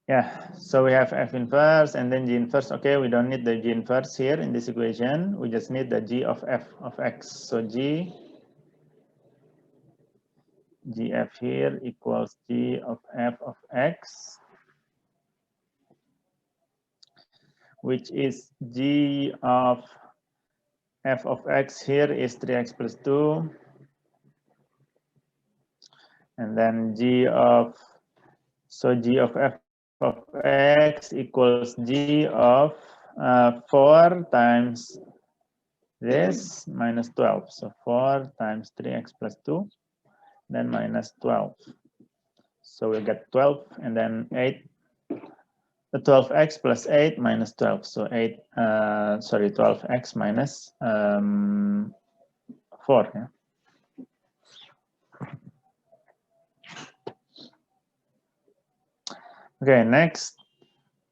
Yeah, so we have F inverse and then G inverse. Okay, we don't need the G inverse here in this equation. We just need the G of F of X. So GF here equals G of F of X, which is G of F of X here is 3x plus 2. And then G of F of X equals G of 4 times this minus 12. So 4 times 3x plus 2, then minus 12. So we get 12 and then 8. The 12x plus 8 minus 12. So 12x minus 4. Yeah. Okay, next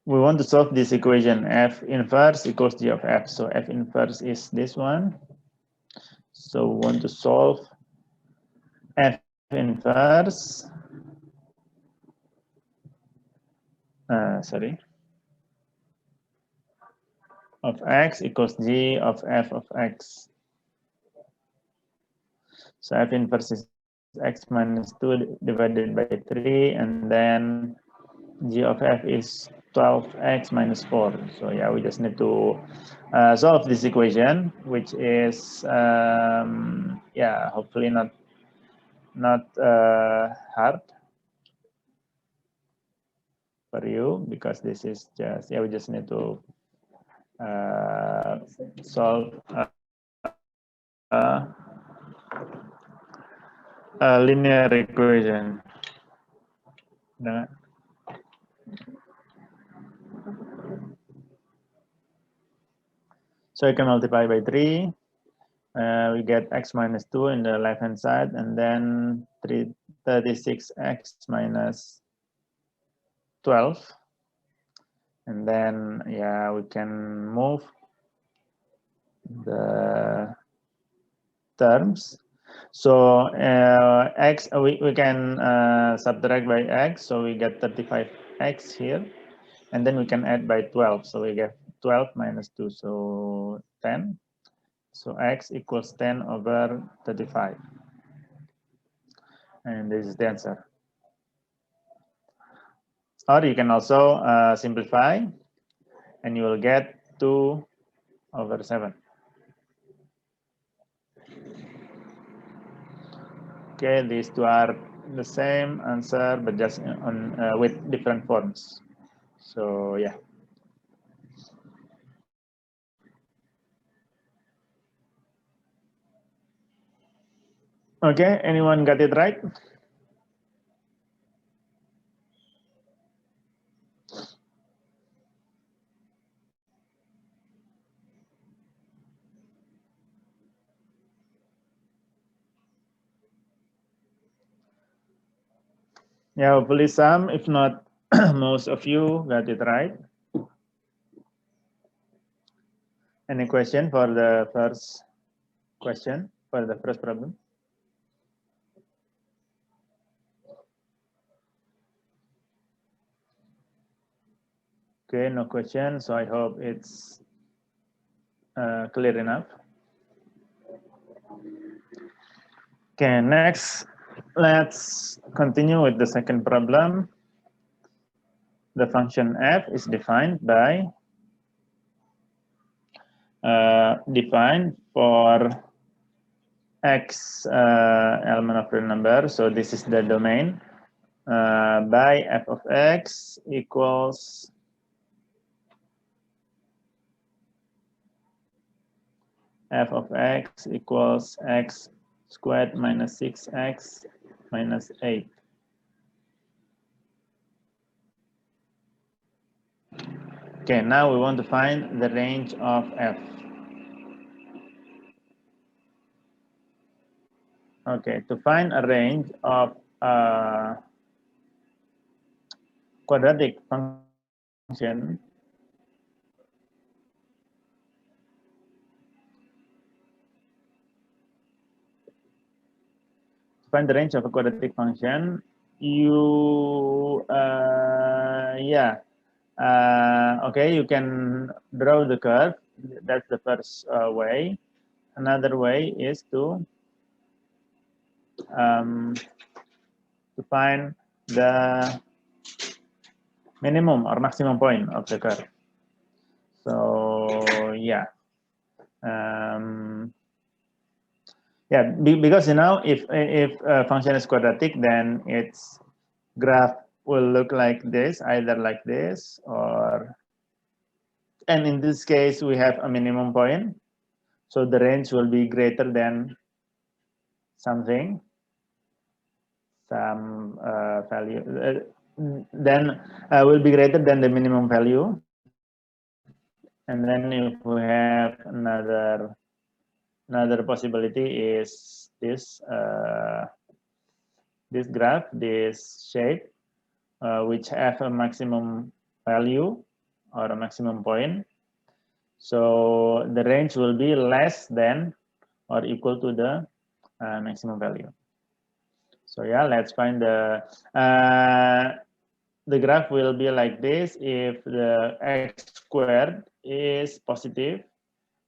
we want to solve this equation. F inverse equals G of F. So F inverse is this one. So we want to solve F inverse. Of X equals G of F of X. So F inverse is X minus 2 divided by 3, and then G of F is 12x minus 4. So yeah, we just need to solve this equation, which is yeah, hopefully not hard for you, because this is just, yeah, we just need to solve a linear equation. So you can multiply by 3. We get x minus 2 in the left hand side, and then 36x minus 12. And then, yeah, we can move the terms. So x, we can subtract by x, so we get 35x here. And then we can add by 12, so we get 12 minus 2, so 10. So x equals 10 over 35. And this is the answer. Or you can also simplify, and you will get 2 over 7. Okay, these two are the same answer, but just on with different forms. So yeah. Okay, anyone got it right? Yeah, hopefully some, if not most of you got it right. Any question for the first question, for the first problem? Okay, no question, so I hope it's clear enough. Okay, next, let's continue with the second problem. The function f is defined by defined for x element of real number. So this is the domain by f of x equals f of x equals x squared minus 6x minus 8. Okay, now we want to find the range of f. Okay, to find a range of quadratic function, find the range of a quadratic function, you Yeah. Okay, you can draw the curve. That's the first way. Another way is to find the minimum or maximum point of the curve. So yeah, yeah, because if a function is quadratic, then its graph will look like this, either like this or, and in this case we have a minimum point, so the range will be greater than something, some value, then will be greater than the minimum value. And then if we have another possibility is this this graph, this shape, which have a maximum value or a maximum point. So the range will be less than or equal to the maximum value. So yeah, let's find the graph will be like this if the x squared is positive,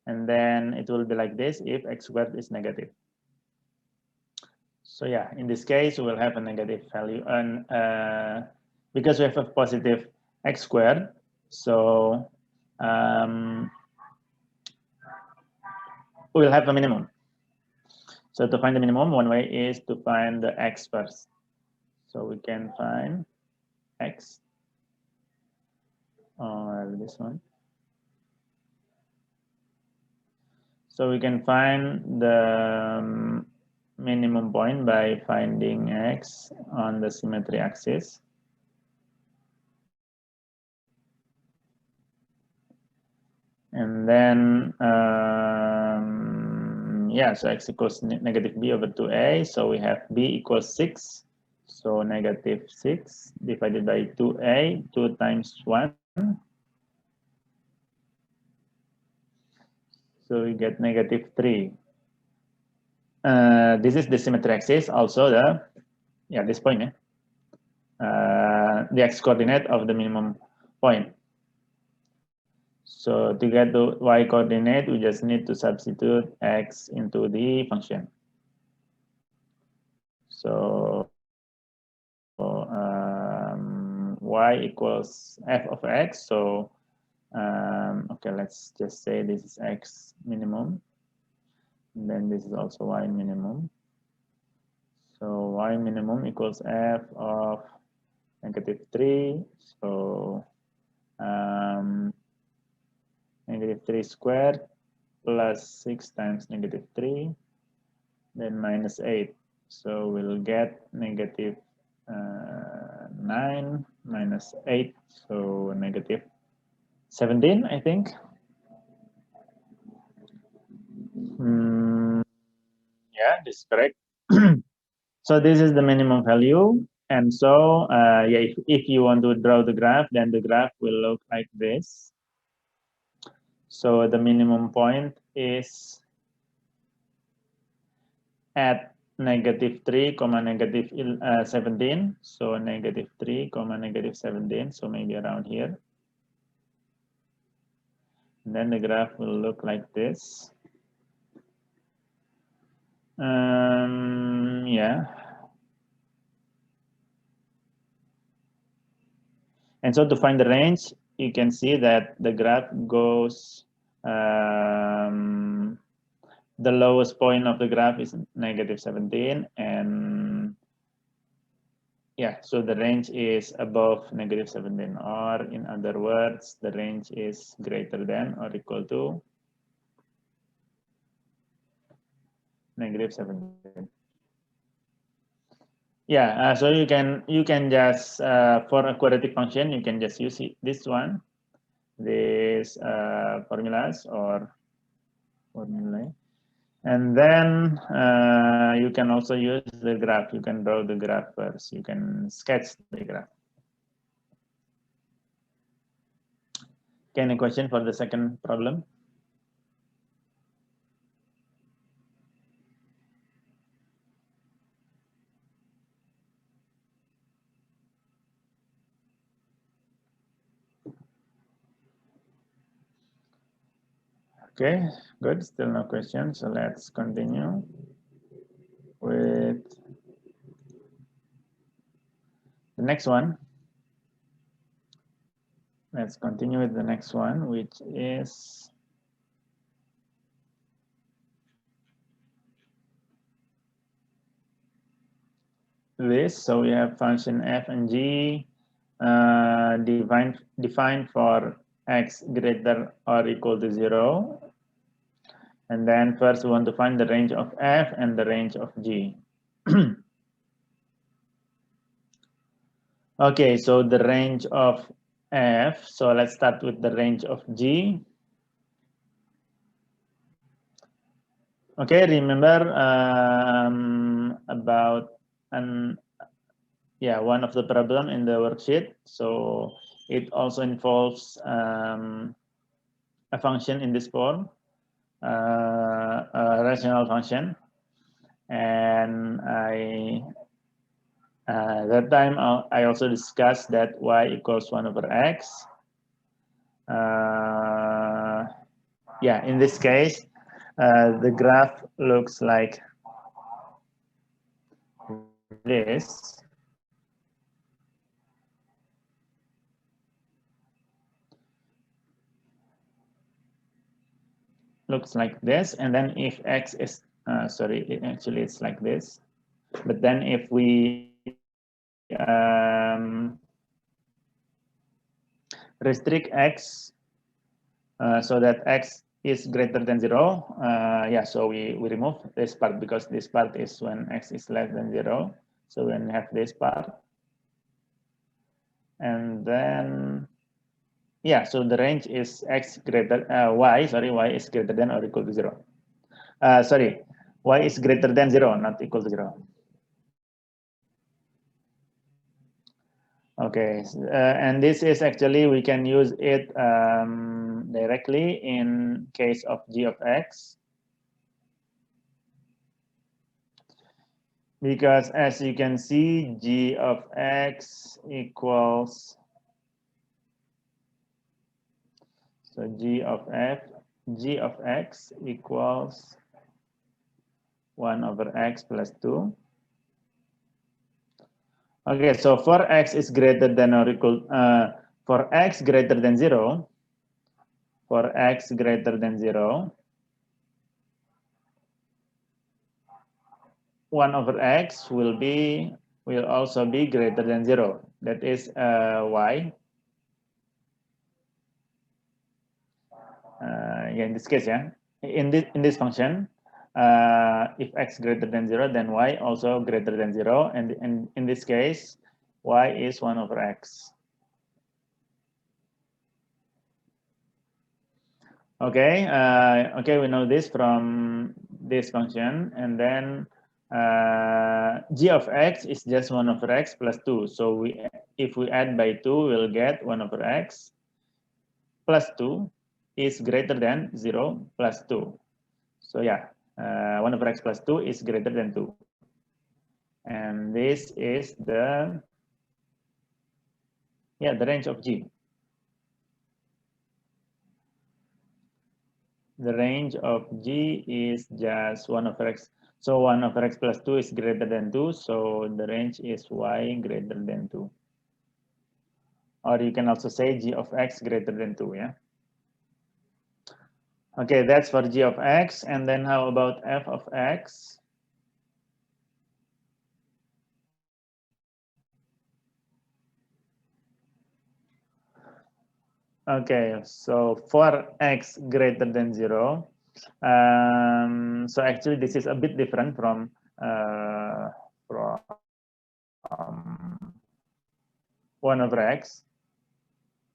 and then it will be like this if x squared is negative. So yeah, in this case, we will have a negative value, and because we have a positive x squared, so we will have a minimum. So to find the minimum, one way is to find the x first. So we can find x, or this one. So we can find the minimum point by finding x on the symmetry axis. And then, yeah, so x equals negative b over 2a. So we have b equals 6. So negative 6 divided by 2a, 2 times 1. So we get negative 3. This is the symmetry axis, also this point, the x coordinate of the minimum point. So to get the y coordinate, we just need to substitute x into the function. So y equals f of x. So okay, let's just say this is x minimum. And then this is also y minimum. So y minimum equals f of negative 3. So negative 3 squared plus 6 times negative 3, then minus 8. So we'll get negative 9 minus 8, so negative 17, I think. Yeah, this is correct. So this is the minimum value. And so yeah, if you want to draw the graph, then the graph will look like this. So the minimum point is at negative 3, negative 17. So negative 3, negative 17. So maybe around here. And then the graph will look like this. Yeah. And so to find the range, you can see that the graph goes, the lowest point of the graph is negative 17, and yeah, so the range is above negative 17, or in other words, the range is greater than or equal to negative 17. Yeah, so you can just for a quadratic function, you can just use this one, this formulas or formulae. And then you can also use the graph. You can draw the graph first. You can sketch the graph. Okay, any question for the second problem? Okay, good. Still no questions. So let's continue with the next one. Let's continue with the next one, which is this. So we have function f and g defined for x greater or equal to 0. And then first we want to find the range of f and the range of g. Okay, so the range of f. So let's start with the range of g. Okay, remember about one of the problem in the worksheet. So it also involves a function in this form, a rational function, and that time I also discussed that y equals 1 over x. In this case, the graph looks like this. Looks like this, and then if x is actually it's like this, but then if we restrict x so that x is greater than 0, so we remove this part because this part is when x is less than 0. So when we have this part, and then so the range is x greater y is greater than or equal to 0. Y is greater than 0, not equal to 0. Okay, and this is actually, we can use it directly in case of g of x. Because as you can see, g of x equals, so g of x equals 1 over x plus 2. Okay, so for x is greater than or equal, for x greater than 0, 1 over x will also be greater than 0. That is y. In this case, in this function, if x greater than 0, then y also greater than 0, and in this case, y is 1 over x. Okay, we know this from this function, and then g of x is just 1 over x plus 2. So if we add by 2, we'll get 1 over x plus 2 is greater than 0 plus 2. So 1 over x plus 2 is greater than 2. And this is the range of g. The range of g is just 1 over x. So 1 over x plus 2 is greater than 2. So the range is y greater than 2. Or you can also say g of x greater than 2, yeah? Okay, that's for g of x. And then how about f of x? Okay, so for x greater than 0, so actually this is a bit different from 1 over x,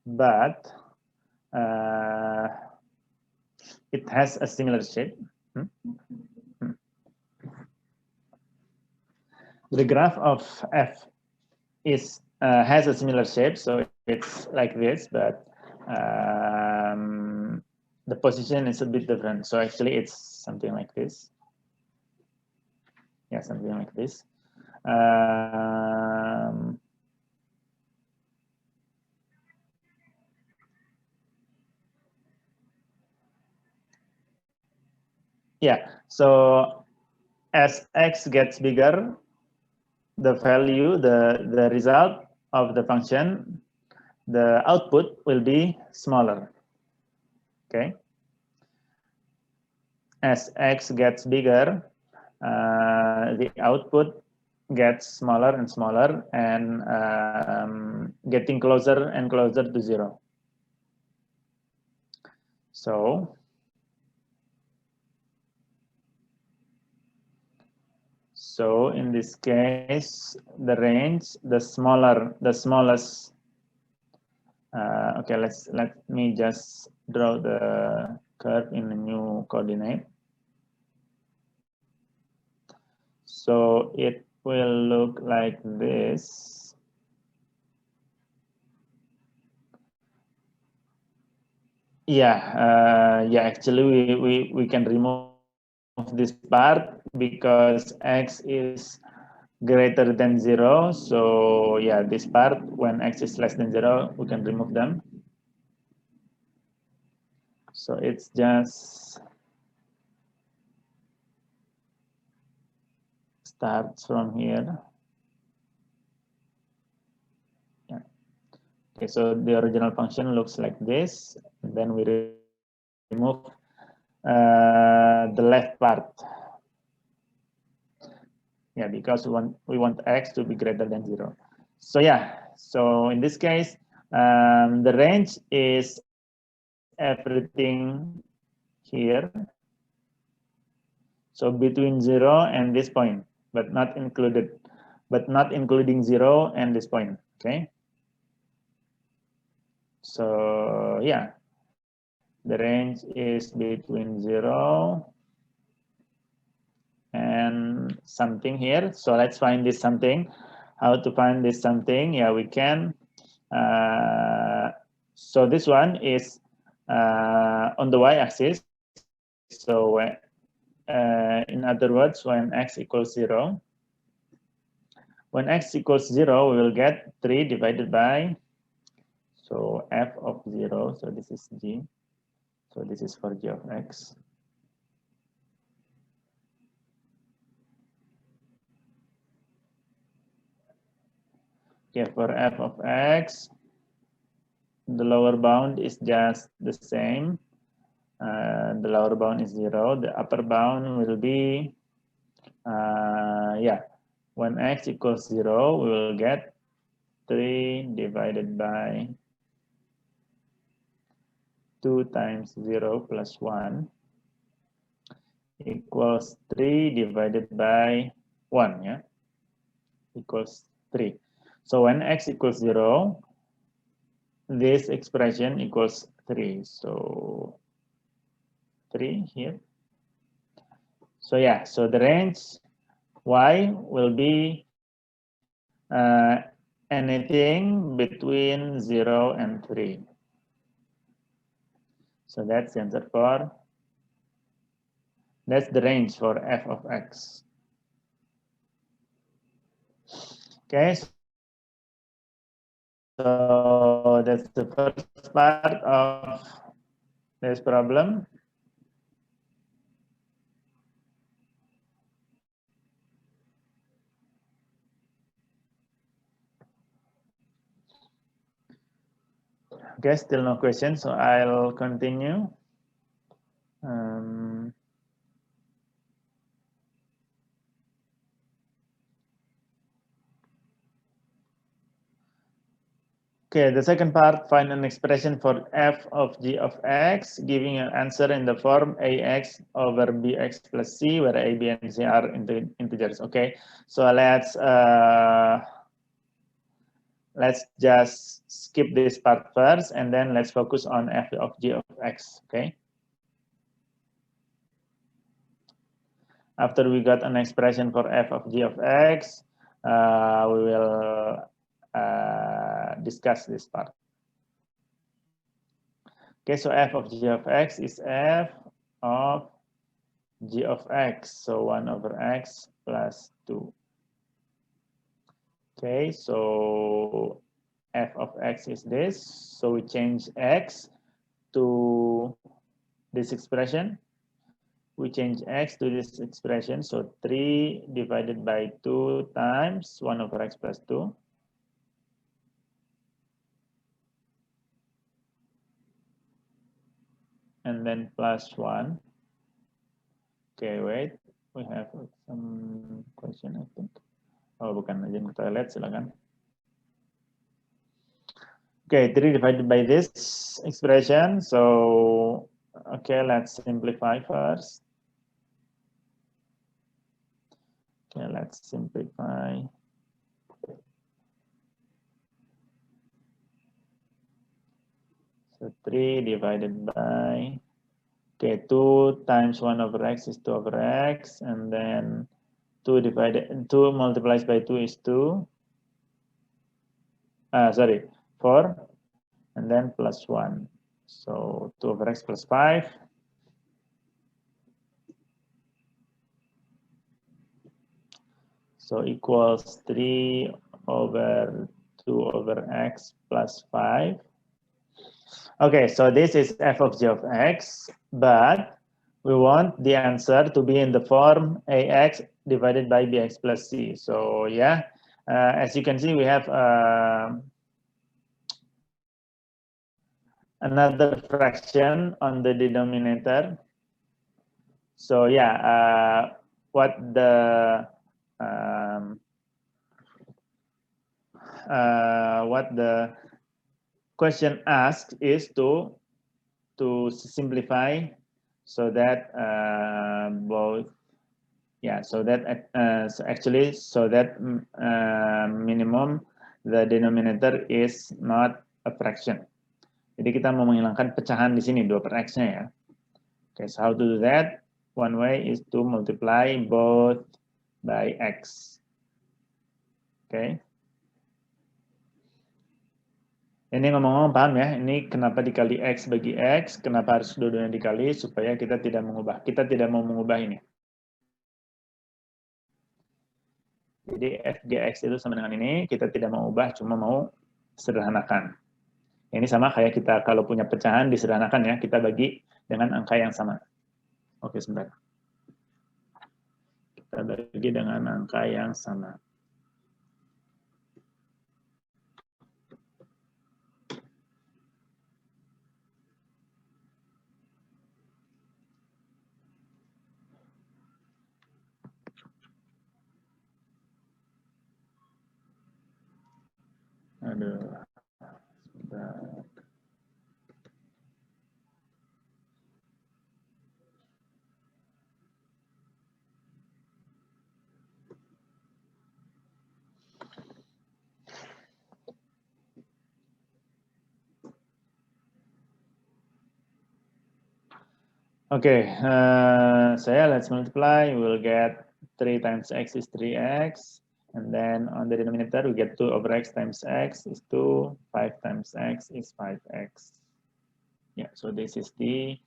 but it has a similar shape. The graph of f is has a similar shape, so it's like this, but the position is a bit different. So actually it's something like this. Yeah, something like this. Yeah, so as x gets bigger, the value, the result of the function, the output will be smaller. Okay. As x gets bigger, the output gets smaller and smaller and getting closer and closer to 0. So in this case, the range, the smallest. Okay, let me just draw the curve in a new coordinate. So it will look like this. Yeah, yeah. Actually, we can remove this part because x is greater than 0. So yeah, this part when x is less than 0, we can remove them. So it's just starts from here. Yeah. Okay, so the original function looks like this. And then we remove the left part. Yeah, because we want x to be greater than 0. So yeah, so in this case, the range is everything here. So between 0 and this point, but not including 0 and this point. Okay. So yeah, the range is between 0 and something here. So let's find this something. How to find this something? Yeah, we can. So this one is on the y-axis. So in other words, when x equals 0, when x equals 0, we will get 3 divided by, so f of 0, so this is g. So this is for g of x. Okay, for f of x, the lower bound is just the same. The lower bound is 0. The upper bound will be, yeah, when x equals 0, we will get 3 divided by 2 times 0 plus 1 equals 3 divided by 1, yeah, equals 3. So when x equals 0, this expression equals 3. So 3 here. So yeah, so the range y will be anything between 0 and 3. So that's the answer for, that's the range for f of x. Okay, so that's the first part of this problem. Okay, still no questions, so I'll continue. Okay, the second part, find an expression for f of g of x, giving an answer in the form ax over bx plus c, where a, b, and c are integers. Okay, so let's just skip this part first, and then let's focus on f of g of x. Okay. After we got an expression for f of g of x, we will discuss this part. Okay, so f of g of x is f of g of x, so 1 over x plus 2. Okay, so f of x is this, so we change x to this expression. we change x to this expression. So 3 divided by 2 times 1 over x plus 2. And then plus 1. Okay, wait. We have some question, I think. Oh, bukan. Izin ke toilet, silakan. Okay, 3 divided by this expression. So, okay, let's simplify first. Okay, let's simplify. So 3 divided by, okay, 2 times 1 over x is 2 over x, and then 2 multiplied by 2 is 2. 4, and then plus 1. So 2 over x plus 5. So equals 3 over 2 over x plus 5. Okay, so this is f of g of x, but we want the answer to be in the form ax divided by bx plus c. So yeah, as you can see, we have another fraction on the denominator. So yeah, what the question asked is to simplify so that both, yeah, so that so that minimum the denominator is not a fraction. Jadi kita mau menghilangkan pecahan di sini 2 per x-nya ya. Okay, so how to do that? One way is to multiply both by x. Okay. Ini ngomong-ngomong paham ya, ini kenapa dikali x bagi x, kenapa harus dua-duanya dikali, supaya kita tidak mau mengubah ini. Jadi fgx itu sama dengan ini, kita tidak mau ubah, cuma mau sederhanakan. Ini sama kayak kita kalau punya pecahan disederhanakan ya, kita bagi dengan angka yang sama. Oke, sebentar. Kita bagi dengan angka yang sama. Aduh. Sebentar. Okay, so yeah, let's multiply. We will get 3 times x is 3x. And then on the denominator, we get 2 over x times x is 2. 5 times x is 5x. Yeah, so this is the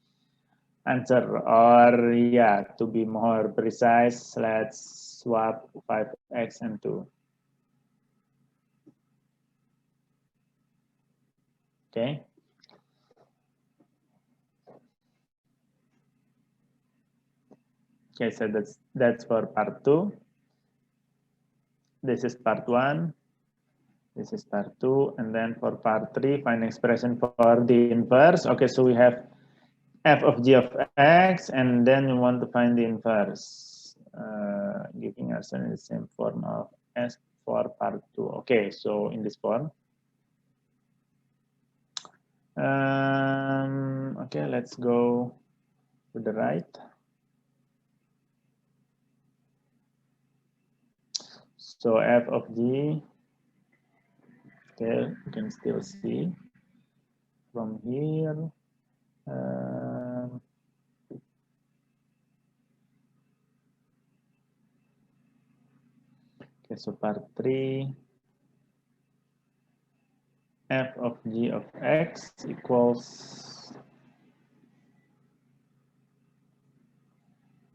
answer. Or yeah, to be more precise, let's swap 5x and 2. Okay. Okay, so that's for part 2. This is part 1. This is part 2. And then for part 3, find expression for the inverse. Okay, so we have f of g of x, and then we want to find the inverse, giving us the same form of s for part 2. Okay, so in this form. Okay, let's go to the right. So f of g, okay, you can still see from here. Okay, so part 3, f of g of x equals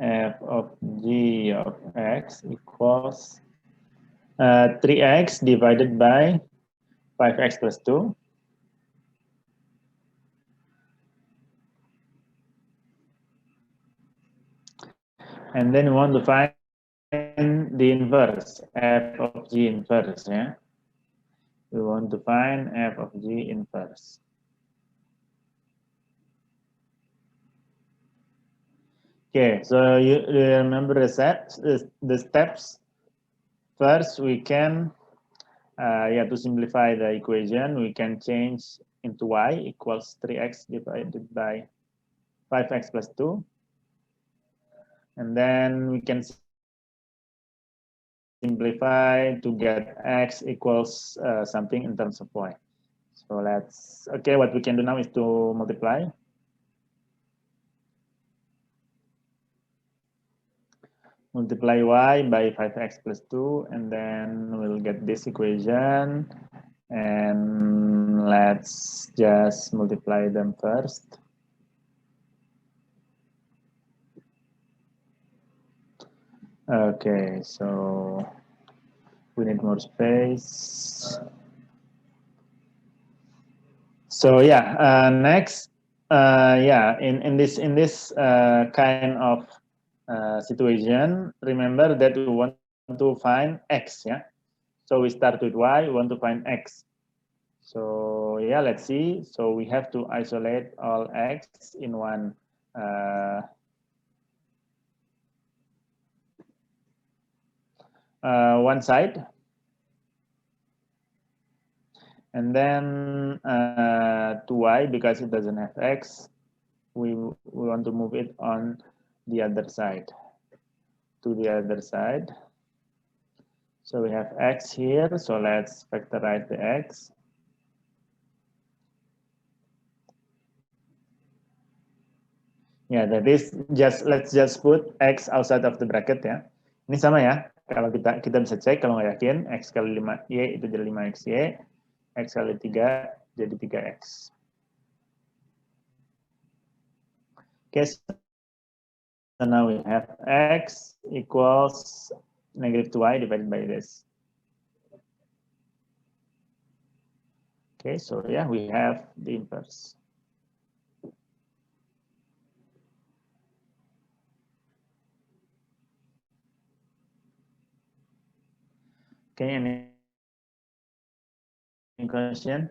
f of g of x equals 3x divided by 5x plus 2. And then we want to find the inverse, f of g inverse, yeah. We want to find f of g inverse. Okay, so you remember the steps. First, we can, to simplify the equation, we can change into y equals 3x divided by 5x plus 2. And then we can simplify to get x equals something in terms of y. So what we can do now is to multiply. Multiply y by 5x plus 2, and then we'll get this equation. And let's just multiply them first. Okay, so we need more space. So yeah, next, in this kind of situation, remember that we want to find x, yeah. So we start with y, we want to find x. So yeah, let's see. So we have to isolate all x in one side, and then to y, because it doesn't have x, we want to move it on the other side, to the other side. So we have x here, so let's factorize the x. Ya, that is let's just put x outside of the bracket ya. Ini sama ya. Kalau kita bisa cek, kalau nggak yakin, x kali 5y itu jadi 5xy, x kali 3 jadi 3x. Okay, so now we have x equals negative 2y divided by this. Okay, so yeah, we have the inverse. Okay, any question?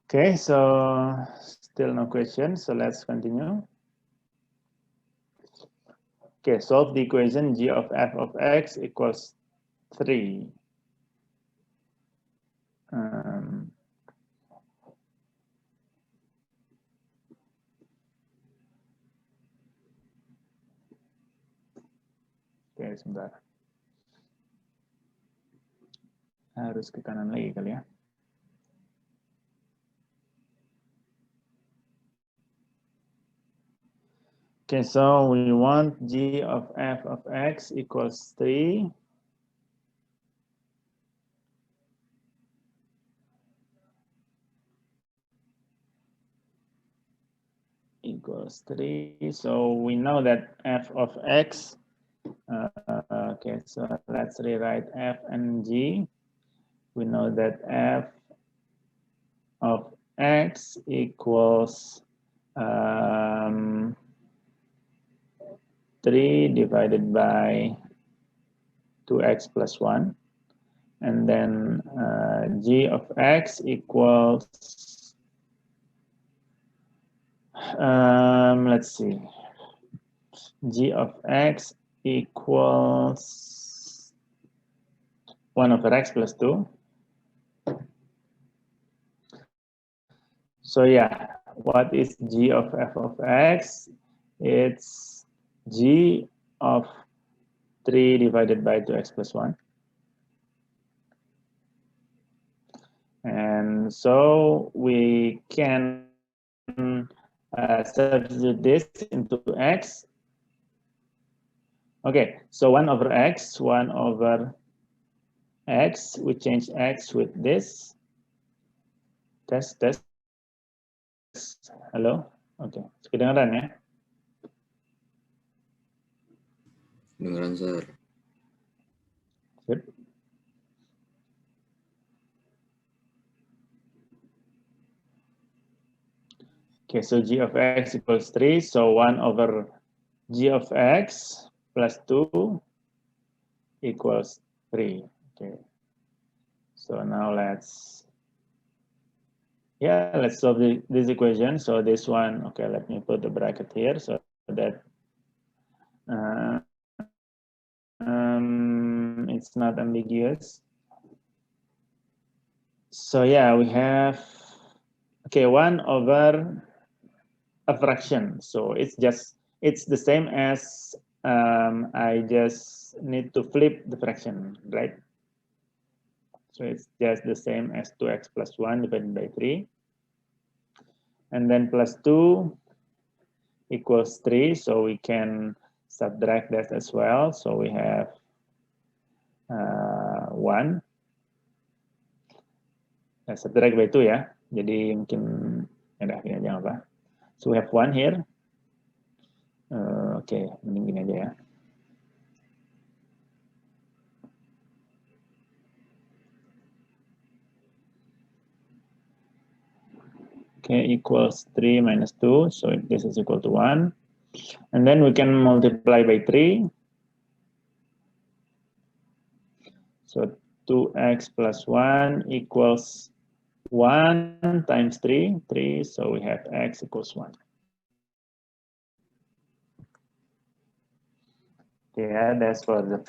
Okay, so still no questions, so let's continue. Okay, solve the equation g of f of x equals 3. Oke, sebentar. Harus ke kanan lagi kali ya. Okay, so we want g of f of x equals 3. Equals 3. So we know that f of x, okay, so let's rewrite f and g. We know that f of x equals 3 divided by 2x plus 1. And then g of x equals, let's see, g of x equals 1 over x plus 2. So yeah, what is g of f of x? It's g of 3 divided by 2x plus 1. And so we can substitute this into x. Okay, so 1 over x, 1 over x, we change x with this. Test. Halo? Oke, kedengaran ya? Kedengaran, Sir. Sip. Okay, so g of x equals 3, so 1 over g of x plus 2 equals 3. Okay, so now let's solve this equation. So this one, okay, let me put the bracket here so that it's not ambiguous. So yeah, we have, okay, 1 over a fraction. So it's the same as I just need to flip the fraction, right? So it's just the same as 2x plus 1 divided by 3. And then plus 2 equals 3. So we can subtract that as well. So we have 1. Subtract by 2 ya. Jadi mungkin ya udah gini aja apa. So we have 1 here. Oke, mending gini aja ya. Okay, equals 3 minus 2, so this is equal to 1. And then we can multiply by 3. So 2x plus 1 equals 1 times 3, so we have x equals 1. Yeah, that's for the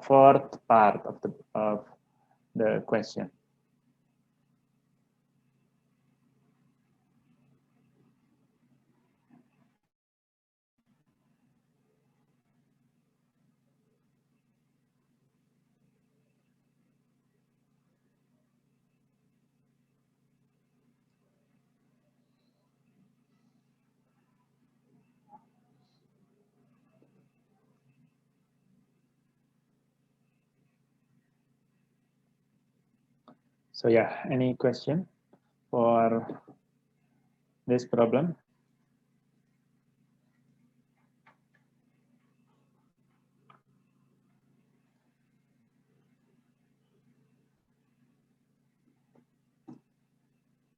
fourth part of the question. So yeah, any question for this problem?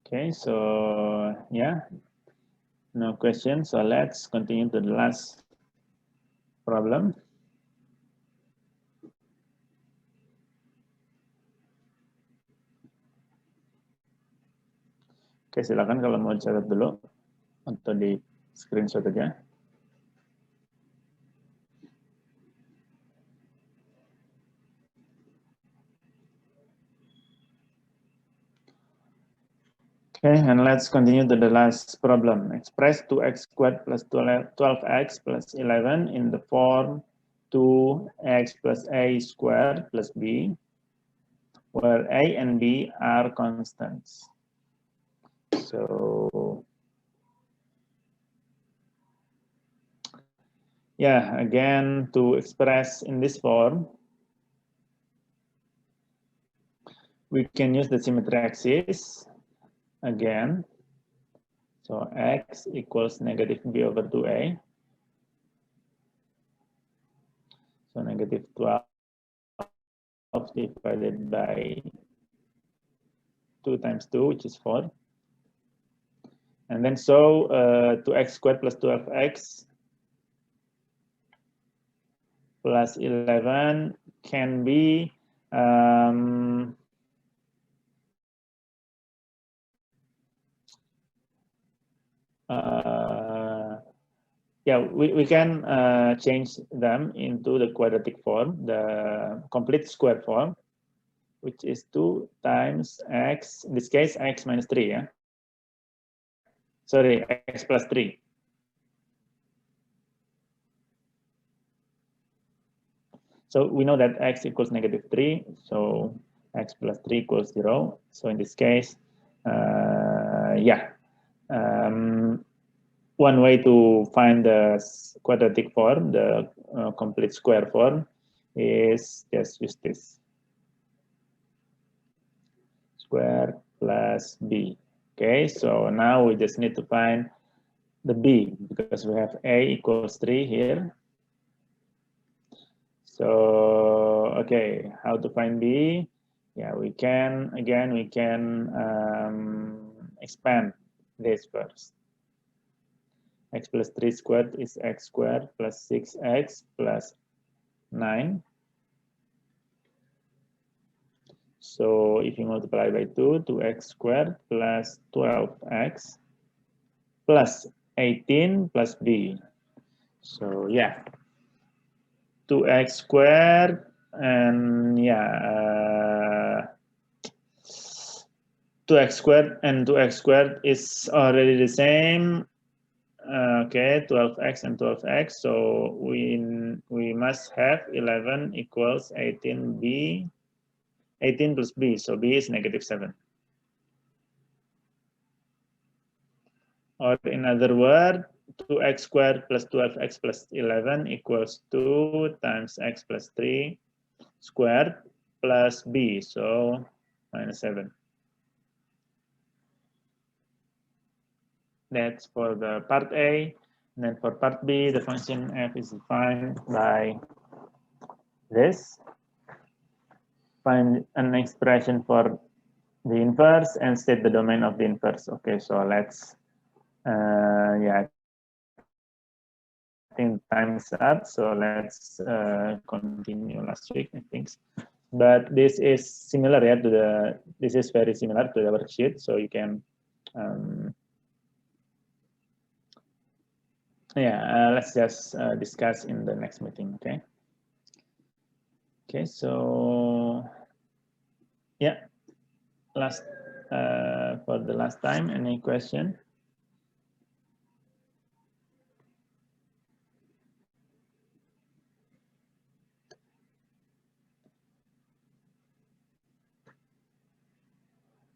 Okay, so yeah, no questions. So let's continue to the last problem. Oke, silakan kalau mau dicatat dulu atau di screenshot aja. Okay, and let's continue to the last problem. Express 2x squared plus 12x plus 11 in the form 2x plus a squared plus b, where a and b are constants. So, yeah, again, to express in this form, we can use the symmetry axis again. So x equals negative b over 2a. So negative 12 divided by 2 times 2, which is 4. And then so 2x squared plus 12x plus 11 can be yeah, we can change them into the quadratic form, the complete square form, which is 2 times x, in this case, x minus 3, yeah? sorry, x plus 3. So we know that x equals -3, so x plus 3 equals 0. So in this case, one way to find the quadratic form, the complete square form, is just use this. Square plus b. Okay, so now we just need to find the b, because we have a equals 3 here. So, okay, how to find b? Yeah, we can expand this first. X plus 3 squared is x squared plus 6x plus 9. So if you multiply by 2, 2x squared plus 12x plus 18 plus b. So yeah, 2x squared and 2x squared and 2x squared is already the same. Okay, 12x and 12x. So we must have 11 equals 18b. 18 plus b, so b is -7. Or in other words, 2x squared plus 12x plus 11 equals 2 times x plus 3 squared plus b, so -7. That's for the part A. And then for part B, the function f is defined by this. Find an expression for the inverse and state the domain of the inverse. Okay, so let's, I think time's up, so let's continue last week, I think. But this is similar, this is very similar to the worksheet, so you can, let's just discuss in the next meeting, okay? Okay, so last for the last time, any question?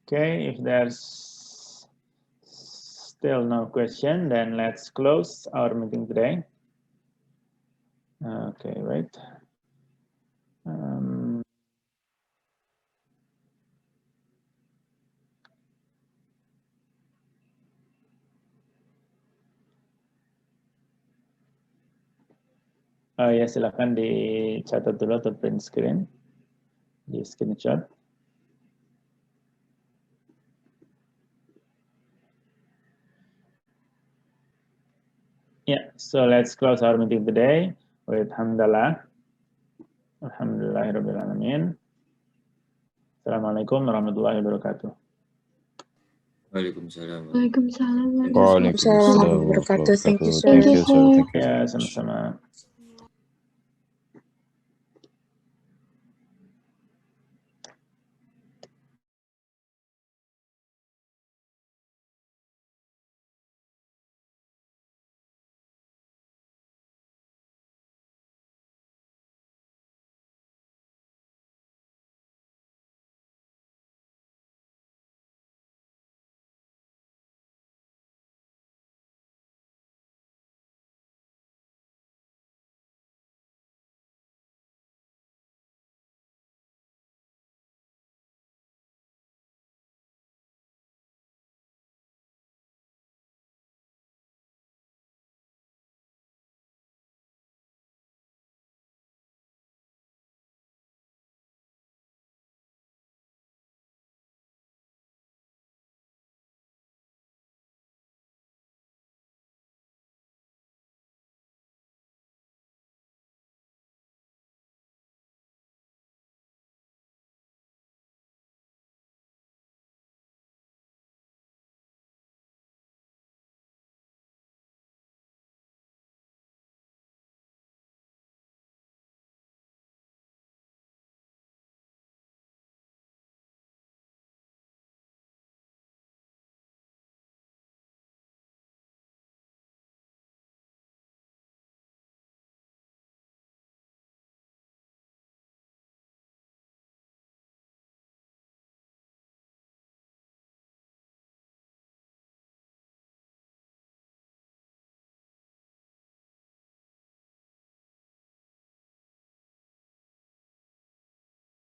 Okay, if there's still no question, then let's close our meeting today. Okay, wait. Ya, silakan dicatat dulu atau print screen, di screenshot. Yeah, so let's close our meeting today with hamdalah. Alhamdulillahirabbil alamin. Assalamualaikum warahmatullahi wabarakatuh. Waalaikumsalam. Waalaikumsalam Waalaikumsalam warahmatullahi wabarakatuh. Thank you, sir. Thank you, sir. Ya, sama-sama.